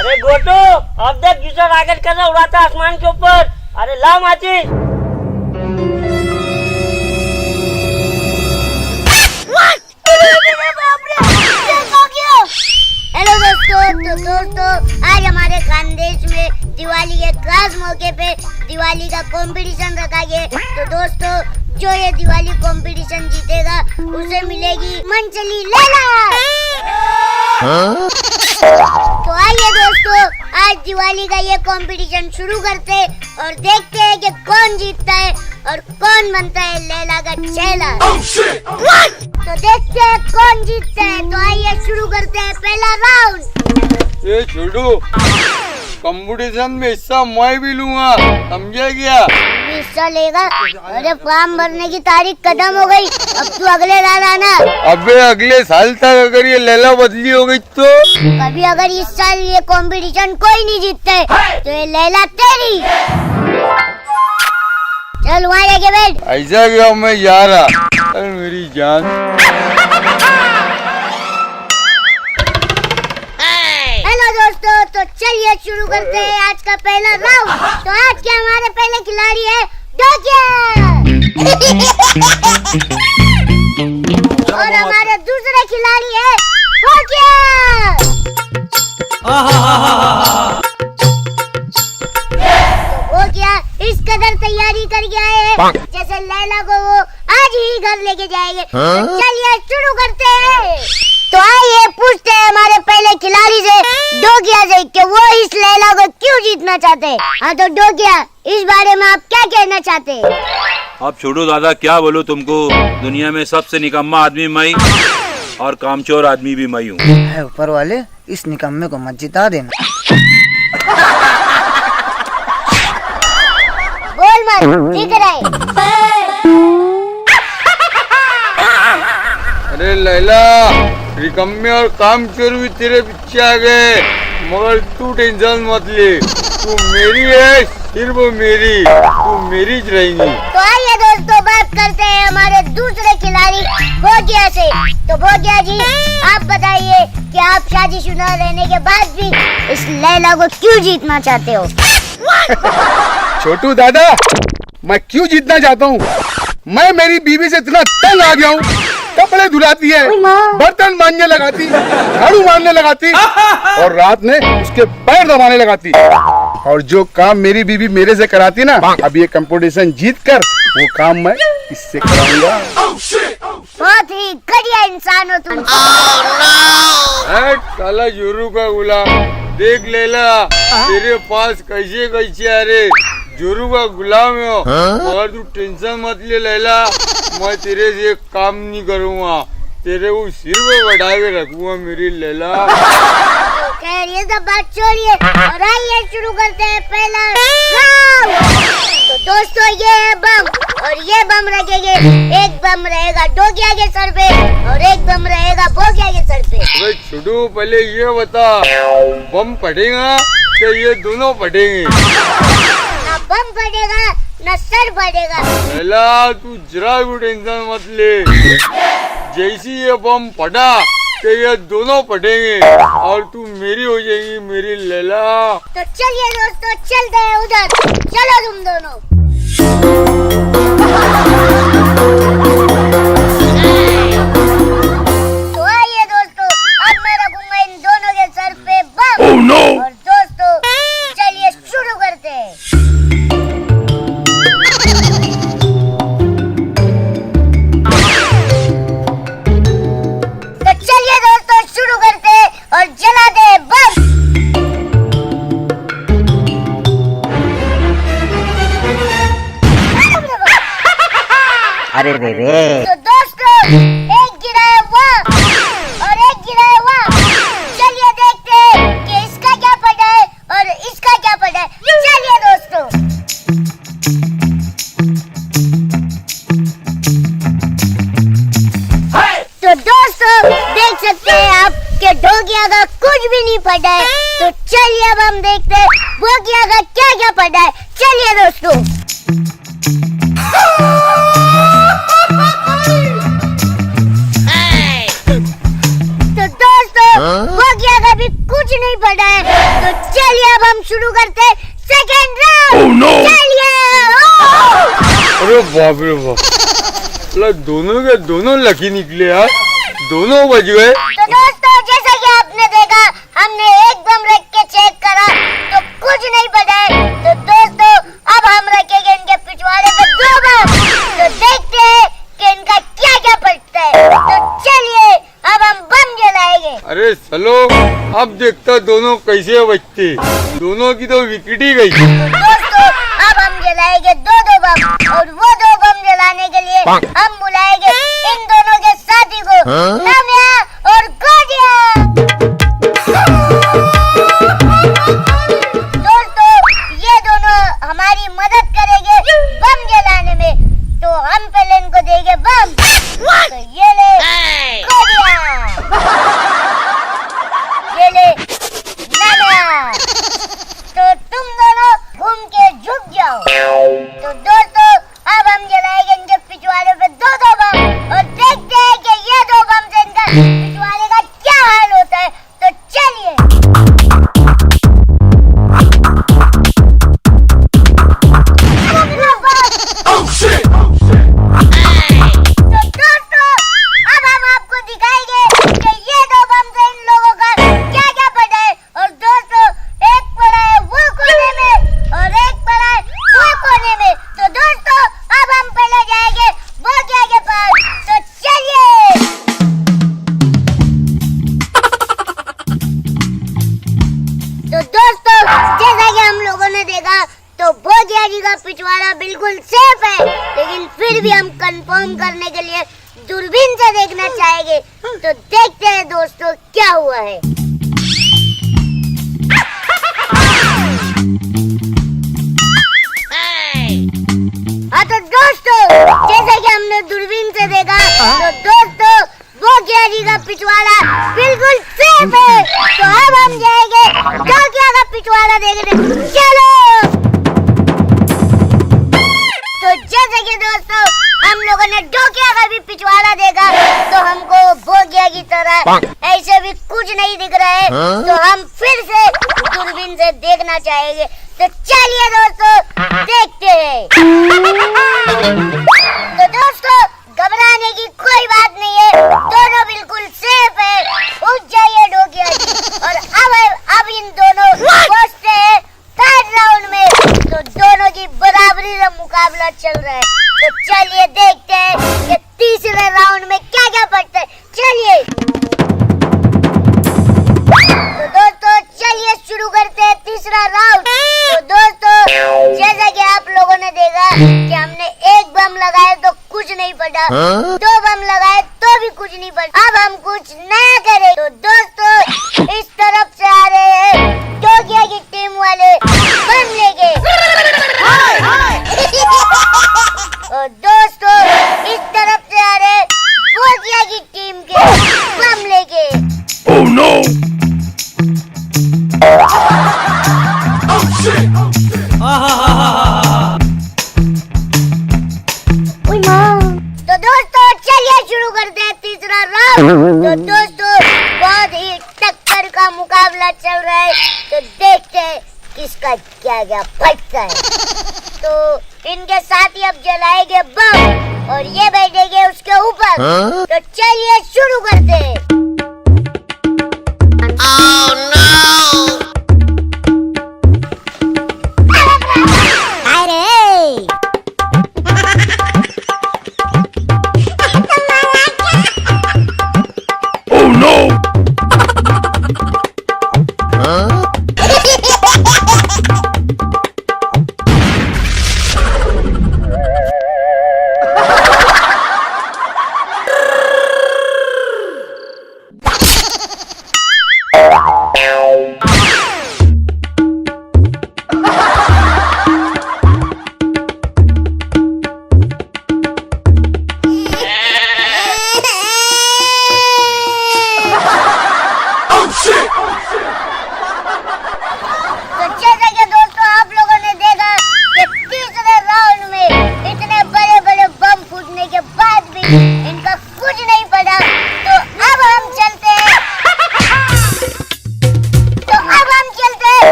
अरे गोटू, अब देख दूसरा रॉकेट कैसे उड़ाता है आसमान के ऊपर। अरे ला माचिस। हेलो दोस्तों, आज हमारे खानदेश में दिवाली के खास मौके पे दिवाली का कंपटीशन रखा गया। तो दोस्तों, जो ये दिवाली कंपटीशन जीतेगा उसे मिलेगी मंचली लैला। तो आइए दोस्तों, आज दिवाली का ये कंपटीशन शुरू करते और देखते हैं कि कौन जीतता है और कौन बनता है लैला का चेला। तो देखते हैं कौन जीतता है। तो आइए शुरू करते हैं पहला राउंड। ये छोटू, कंपटीशन में हिस्सा मैं भी लूंगा, समझे क्या? हिस्सा लेगा? अरे फॉर्म भरने की तारीख खत्म हो गई, अब तू अगले साल आना। अबे अगले साल तक अगर ये लैला बदली हो गई तो? कभी अगर इस साल ये कंपटीशन कोई नहीं जीतता है तो ये लैला तेरी। चल वहाँ जाके बैठ। ऐसा क्या मैं जा रहा? अरे मेरी जान। हेलो दोस्तों, तो चलिए शुरू करते हैं आज का पहला राउंड। तो आज के हमारे पहले खिलाड़ी है डोकिया और हमारे दूसरे खिलाड़ी है होकिया। होकिया इस कदर तैयारी करके आए हैं जैसे लैला को वो आज ही घर लेके जाएंगे। तो चलिए शुरू करते हैं। तो आइए पूछते हैं हमारे पहले खिलाड़ी से, डोकिया से, कि वो इस लैला को क्यों जीतना चाहते हैं। हाँ तो डोकिया, इस बारे में आप क्या कहना चाहते हैं? अब छोड़ो दादा, क्या बोलूं तुमको। दुनिया में सबसे निकम्मा आदमी मैं और कामचोर आदमी भी मैं हूँ। है ऊपर वाले, इस निकम्मे को मत जिता देना। बोल मत, दिख रहा है। अरे लैला, रिकम्मे और कामचोर भी तेरे पीछे आ गए, मगर तू टेंशन मत ले, तू मेरी है, सिर्फ मेरी, तू मेरी ज रहेगी। तो आइए दोस्तों, बात करते हैं हमारे दूसरे खिलाड़ी भोगिया से। तो भोगिया जी, आप बताइए कि आप शादीशुदा रहने के बाद भी इस लैला को क्यों जीतना चाहते हो? छोटू दादा, मैं क्यों जीतना चाहता हूँ? मैं मेरी बीवी से इतना तंग आ गया हूँ, कपड़े धुलाती है, बर्तन मांजने लगाती, झाड़ू मारने लगाती और रात में उसके पैर दबाने लगाती। और जो काम मेरी बीवी मेरे से कराती ना, अब ये कंपटीशन जीत कर वो काम मैं इससे कराऊंगा। बहुत ही घटिया इंसान हो तुम। काला जोरू का गुलाम, देख लैला तेरे पास कैसे कैसे अरे जोरू का गुलाम है, मगर तू टेंशन मत ले लैला, मैं तेरे से काम नहीं करूँगा, तेरे को सिर पे बैठा के रखूंगा मेरी लैला। खैर ये सब बात छोड़िए और आइए शुरू करते हैं पहला राउंड। तो दोस्तों, ये है बम और ये बम रखेंगे, एक बम रहेगा डोकिया के सर पे और एक बम रहेगा भोगिया के सर पे। अरे छोटू, पहले ये बता, बम फटेगा कि ये दोनों फटेंगे? ना बम फटेगा ना सर फटेगा। लैला तू जरा भी टेंशन मत ले, जैसी ये बम फटा कि ये दोनों फटेंगे और तू मेरी हो जाएगी मेरी लैला। तो चलिए दोस्तों, चलते हैं उधर, चलो तुम दोनों। तो आइए दोस्तों, अब मैं रखूंगा इन दोनों के सर पे बम। और दोस्तों, चलिए शुरू करते हैं। तो चलिए दोस्तों, शुरू करते हैं और जलाते हैं बम। अरे रे रे। तो दोस्तों, एक गिरा है वहाँ और एक गिरा है वहाँ। चलिए देखते हैं कि इसका क्या पड़ा है और इसका क्या पड़ा है। चलिए दोस्तों। तो दोस्तों, देख सकते हैं आप कि डोकिया का कुछ भी नहीं पड़ा है। तो चलिए अब हम देखते हैं भोगिया का क्या क्या पड़ा है। चलिए दोस्तों। तो दोस्तों, भोगिया का भी कुछ नहीं पड़ा है। तो चलिए अब हम शुरू करते हैं सेकेंड राउंड। चलिए। अरे बाप रे बाप, अल्लाह दोनों के दोनों लकी निकले यार, दोनों बच गए। तो दोस्तों जैसा कि आपने देखा, हमने एक बम रख के चेक करा तो कुछ नहीं पड़ा है। तो दोस्तों अब हम रखेंगे इनके पिछवाड़े पे 2 बम, तो देखते हैं कि इनका क्या क्या पड़ता है। तो चलिए अब हम बम जलाएंगे। अरे चलो अब देखता दोनों कैसे बचते, दोनों की तो विकेट ही गई। तो दोस्तों अब हम जलाएंगे 2 बम, और वो 2 बम जलाने के लिए हम बुलाएंगे इन दोनों के साथी को, नव्या और गोजिया। दोस्तों ये दोनों हमारी मदद करेंगे बम जलाने में। तो हम पहले इनको देंगे बम। तो ये ले गोजिया, ये ले नव्या, तो तुम दोनों घूम के झुक जाओ। तो दोस्तों अब हम जलाएंगे इनके पिछवाड़े पे 2 बम, और देखते हैं कि ये 2 बम से इनका पिछवाड़े का क्या हाल होता है। तो चलिए। तो दोस्तों अब हम आपको दिखाएंगे कि ये 2 बम से इन लोगों का क्या क्या पड़ा है। और दोस्तों एक पड़ा है वो कोने में और एक पड़ा है वो कोने में। तो दोस्तों अब हम पहले जाएंगे वो क्या के पास। तो चलिए। तो दोस्तों जैसा कि हम लोगों ने देखा, तो भोगिया जी का पिछवाड़ा बिल्कुल सेफ है, लेकिन फिर भी हम कंफर्म करने के लिए दूरबीन से देखना चाहेंगे। तो देखते हैं दोस्तों क्या हुआ है। हाँ तो दोस्तों जैसे कि हमने दूरबीन से देखा, तो दोस्तों भोगिया जी का पिछवाड़ा बिल्कुल सेफ है। तो अब हम जाएंगे डोकिया का पिछवाड़ा देखने। चलो। तो जैसे कि दोस्तों हम लोगों ने डोकिया का भी पिछवाड़ा देखा, तो हमको भोगिया की तरह ऐसे भी कुछ नहीं दिख रहा है। तो हम फिर से दूरबीन से देखना चाहेंगे। तो चलिए दोस्तों देखते हैं। तो दोस्तों घबराने की कोई बात नहीं है, दोनों बिल्कुल सेफ है। उठ जाइए डोकिया जी। और अब इन दोनों पहुंचते हैं 3rd राउंड में। तो दोनों की बराबरी का मुकाबला चल रहा है। तो चलिए देखते हैं कि तीसरे राउंड में क्या क्या पड़ता है। चलिए। तो दोस्तों चलिए शुरू करते हैं तीसरा राउंड। तो दोस्तों जैसा कि आप लोगों ने देखा कि हमने एक बम लगाया तो कुछ नहीं पड़ा, 2 बम लगाए तो भी कुछ नहीं पड़ा। अब हम कुछ नया करें। तो दोस्तों इस तरफ से आ रहे हैं डोकिया की टीम वाले बम लेके, और दोस्तों इस तरफ से आ रहे हैं भोगिया की टीम के बम लेके। Oh no! तो दोस्तों चलिए शुरू करते हैं तीसरा राउंड। तो दोस्तों बहुत ही टक्कर का मुकाबला चल रहा है। तो देखते हैं किसका क्या क्या फटता है। तो इनके साथ ही अब जलाएंगे बम और ये बैठेंगे उसके ऊपर। तो चलिए शुरू करते हैं।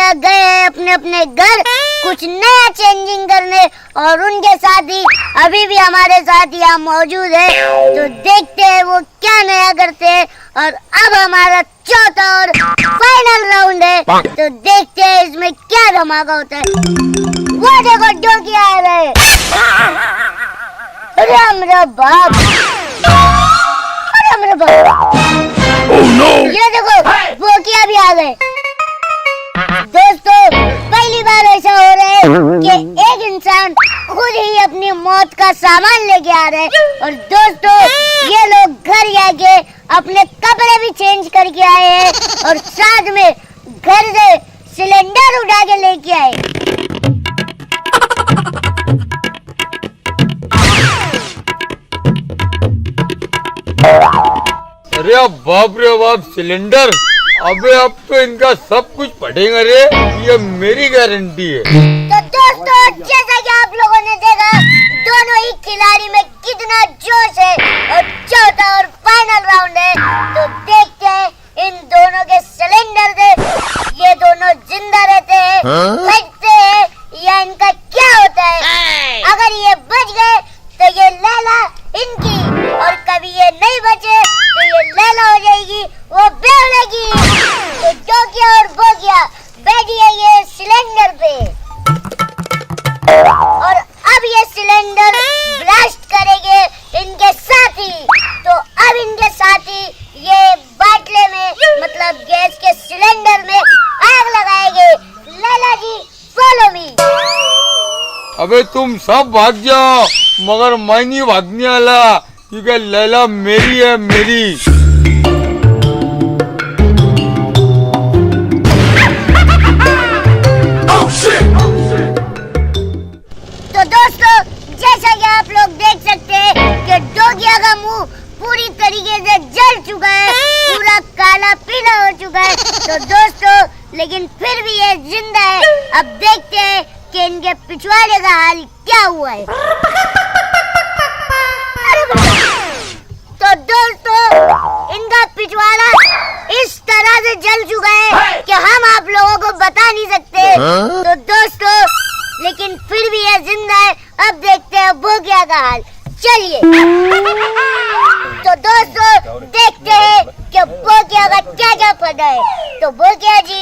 भैया गए हैं अपने अपने घर कुछ नया चेंजिंग करने, और उनके साथी अभी भी हमारे साथ यहाँ मौजूद है। तो देखते हैं वो क्या नया करते हैं। और अब हमारा चौथा और फाइनल राउंड है, तो देखते हैं इसमें क्या धमाका होता है। वो देखो डोकी आ रहे हैं। अरे हमारा बाप, अरे हमारा बाप, ये देखो बोकिया भी आ गए। दोस्तों पहली बार ऐसा हो रहा है कि एक इंसान खुद ही अपनी मौत का सामान लेके आ रहे हैं। और दोस्तों ये लोग घर जाके अपने कपड़े भी चेंज करके आए हैं और साथ में घर से सिलेंडर उठा के लेके आए। अरे बाप रे बाप, सिलेंडर! अबे अब तो इनका सब कुछ पटेगा रे, ये मेरी गारंटी है। तो दोस्तों जैसा कि आप लोगों ने देखा दोनों ही खिलाड़ी में कितना जोश है, और चौथा और फाइनल राउंड है। तो देखते हैं इन दोनों के सिलेंडर से ये दोनों जिंदा रहते हैं, फटते हैं, या इनका क्या होता है। अगर ये बच गए तो ये लैला इनकी, और कभी ये नहीं बचे तो ये लैला हो जाएगी, वो बेवड़ेगी। तो डोकिया और बोकिया बैठिए ये सिलेंडर पे, और अब ये सिलेंडर ब्लास्ट करेंगे इनके साथी। तो अब इनके साथी ये बाटले में, मतलब गैस के सिलेंडर में आग लगाएंगे। लैला जी फॉलो मी। अबे तुम सब भाग जाओ, मगर मैं नहीं भागने वाला, क्योंकि लैला मेरी है, मेरी। तो दोस्तों जैसा कि आप लोग देख सकते हैं कि डोकिया का मुंह पूरी तरीके से जल चुका है, पूरा काला पीला हो चुका है। तो दोस्तों लेकिन फिर भी ये जिंदा है। अब देखते हैं कि इनके पिछवाड़े का हाल क्या हुआ है। तो दोस्तों इनका पिछवाड़ा इस तरह से जल चुका है कि हम आप लोगों को बता नहीं सकते। तो दोस्तों लेकिन फिर भी ये जिंदा है। अब देखते हैं बोकिया का हाल, चलिए। तो दोस्तों देखते हैं कि बोकिया का क्या क्या पता है। तो बोकिया जी,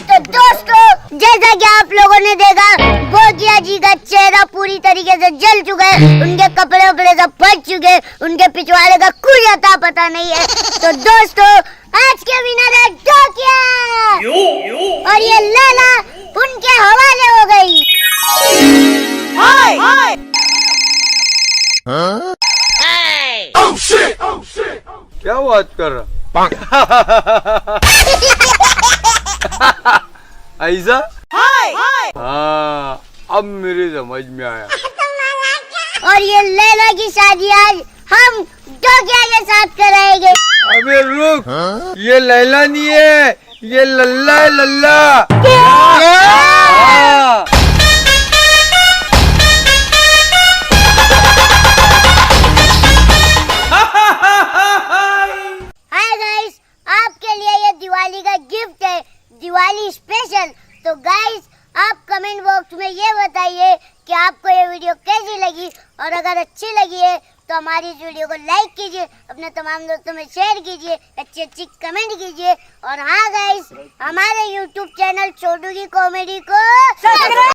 तो दोस्तों जैसा कि आप लोगों ने देखा बोकिया जी का चेहरा पूरी तरीके से जल चुका है, उनके कपड़े वपड़े सब फट चुके, उनके पिछवाड़े का कुछ अता पता नहीं है। तो दोस्तों आज के विनर है डोकिया, और ये लैला उनके हवाले हो गई। क्या बात कर रहा? ऐसा? हाँ, अब मेरे समझ में आया। और ये लैला की शादी आज हम डोकिया के साथ कराएंगे। अबे रुक, ये लैला नहीं है, ये लल्ला है, लल्ला। हाँ। हाय गाइस, आपके लिए ये दिवाली का गिफ्ट है, दिवाली स्पेशल। तो गाइस आप कमेंट बॉक्स में ये बताइए कि आपको ये वीडियो कैसी लगी, और अगर अच्छी लगी है तो हमारी इस वीडियो को लाइक कीजिए, अपने तमाम दोस्तों में शेयर कीजिए, अच्छी अच्छी कमेंट कीजिए। और हाँ गाइस, हमारे YouTube चैनल छोटू की कॉमेडी को सब्सक्राइब